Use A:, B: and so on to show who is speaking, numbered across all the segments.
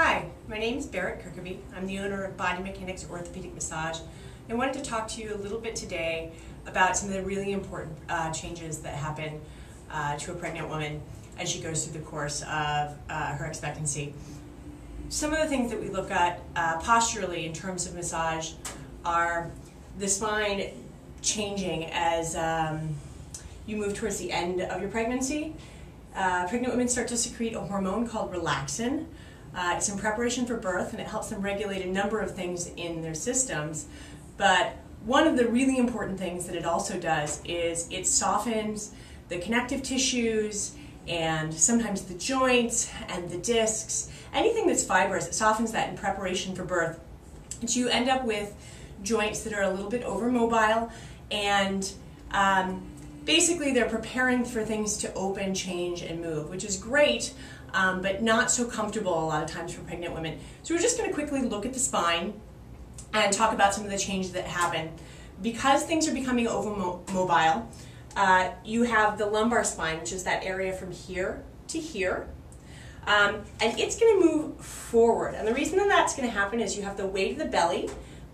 A: Hi, my name is Barrett Kirkby. I'm the owner of Body Mechanics Orthopedic Massage. I wanted to talk to you a little bit today about some of the really important changes that happen to a pregnant woman as she goes through the course of her expectancy. Some of the things that we look at posturally in terms of massage are the spine changing as you move towards the end of your pregnancy. Pregnant women start to secrete a hormone called relaxin. It's in preparation for birth, and it helps them regulate a number of things in their systems. But one of the really important things that it also does is it softens the connective tissues and sometimes the joints and the discs. Anything that's fibrous, it softens that in preparation for birth. And so you end up with joints that are a little bit overmobile, and basically they're preparing for things to open, change, and move, which is great, but not so comfortable a lot of times for pregnant women. So we're just going to quickly look at the spine and talk about some of the changes that happen. Because things are becoming overmobile, you have the lumbar spine, which is that area from here to here, and it's going to move forward. And the reason that that's going to happen is you have the weight of the belly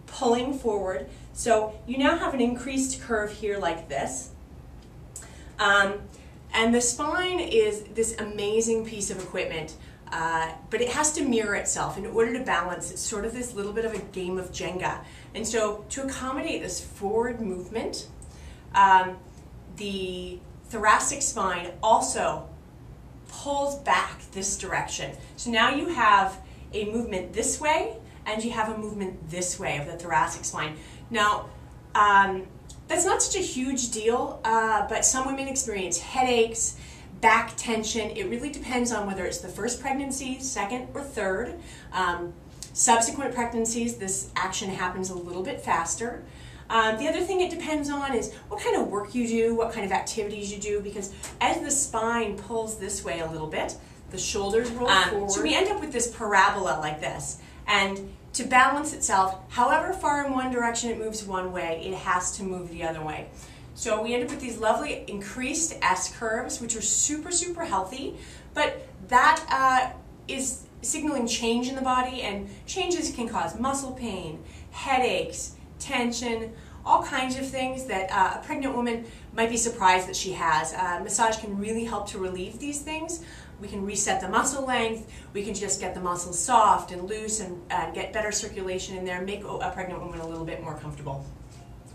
A: pulling forward. So you now have an increased curve here like this. And the spine is this amazing piece of equipment, but it has to mirror itself in order to balance. It's sort of this little bit of a game of Jenga. And so to accommodate this forward movement, the thoracic spine also pulls back this direction. So now you have a movement this way, and you have a movement this way of the thoracic spine. Now, that's not such a huge deal, but some women experience headaches, back tension. It really depends on whether it's the first pregnancy, second, or third. Subsequent pregnancies, this action happens a little bit faster. The other thing it depends on is what kind of work you do, what kind of activities you do, because as the spine pulls this way a little bit, the shoulders roll forward. So we end up with this parabola like this. And to balance itself, however far in one direction it moves one way, it has to move the other way. So we end up with these lovely increased S-curves, which are super, super healthy, but that is signaling change in the body, and changes can cause muscle pain, headaches, tension, all kinds of things that a pregnant woman might be surprised that she has. Massage can really help to relieve these things. We can reset the muscle length, we can just get the muscles soft and loose and get better circulation in there, and make a pregnant woman a little bit more comfortable.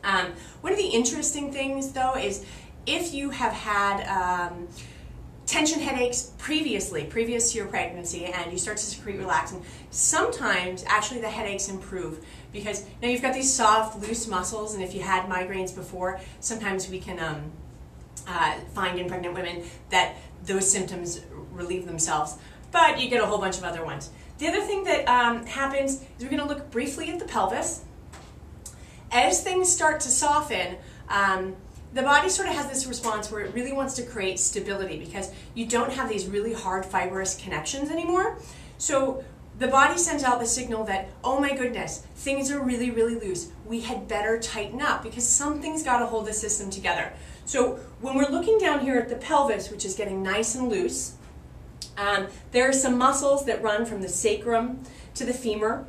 A: One of the interesting things though is if you have had tension headaches previous to your pregnancy and you start to secrete relaxin, sometimes actually the headaches improve because now you've got these soft, loose muscles, and if you had migraines before, sometimes we can find in pregnant women that those symptoms relieve themselves, but you get a whole bunch of other ones. The other thing that happens is we're going to look briefly at the pelvis. As things start to soften, the body sort of has this response where it really wants to create stability because you don't have these really hard fibrous connections anymore. So the body sends out the signal that, oh my goodness, things are really, really loose. We had better tighten up because something's got to hold the system together. So when we're looking down here at the pelvis, which is getting nice and loose, there are some muscles that run from the sacrum to the femur,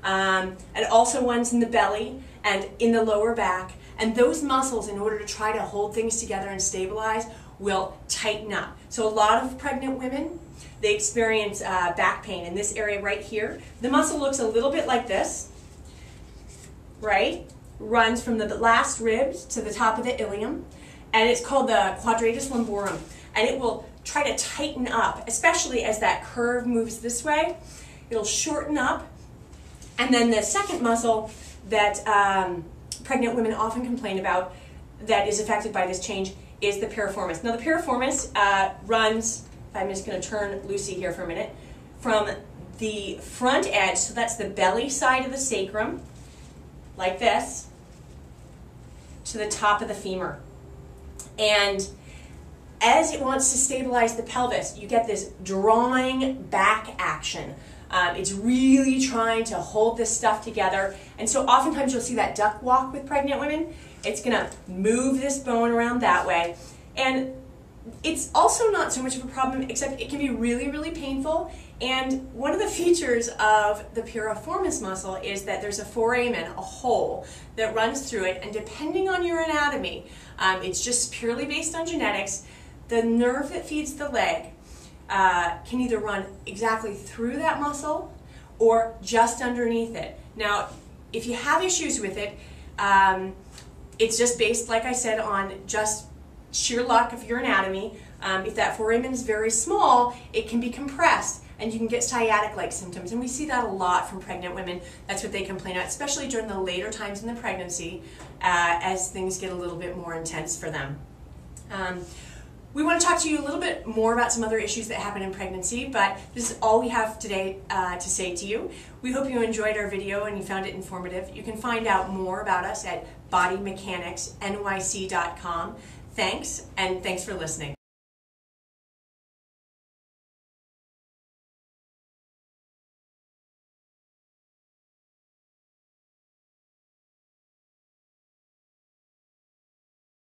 A: and also ones in the belly and in the lower back. And those muscles, in order to try to hold things together and stabilize, will tighten up. So a lot of pregnant women, they experience back pain in this area right here. The muscle looks a little bit like this, right? Runs from the last ribs to the top of the ilium, and it's called the quadratus lumborum, and it will try to tighten up, especially as that curve moves this way. It'll shorten up, and then the second muscle that pregnant women often complain about that is affected by this change is the piriformis. Now the piriformis runs, I'm just going to turn Lucy here for a minute, from the front edge, so that's the belly side of the sacrum, like this, to the top of the femur. And as it wants to stabilize the pelvis, you get this drawing back action. It's really trying to hold this stuff together. And so oftentimes you'll see that duck walk with pregnant women. It's going to move this bone around that way. And It's also not so much of a problem, except it can be really, really painful. And one of the features of the piriformis muscle is that there's a foramen, a hole, that runs through it, and depending on your anatomy, it's just purely based on genetics, the nerve that feeds the leg can either run exactly through that muscle or just underneath it. Now, if you have issues with it, it's just based, like I said, on just sheer luck of your anatomy. If that foramen is very small, it can be compressed and you can get sciatic-like symptoms. And we see that a lot from pregnant women. That's what they complain about, especially during the later times in the pregnancy as things get a little bit more intense for them. We want to talk to you a little bit more about some other issues that happen in pregnancy, but this is all we have today to say to you. We hope you enjoyed our video and you found it informative. You can find out more about us at bodymechanicsnyc.com. Thanks, and thanks for listening.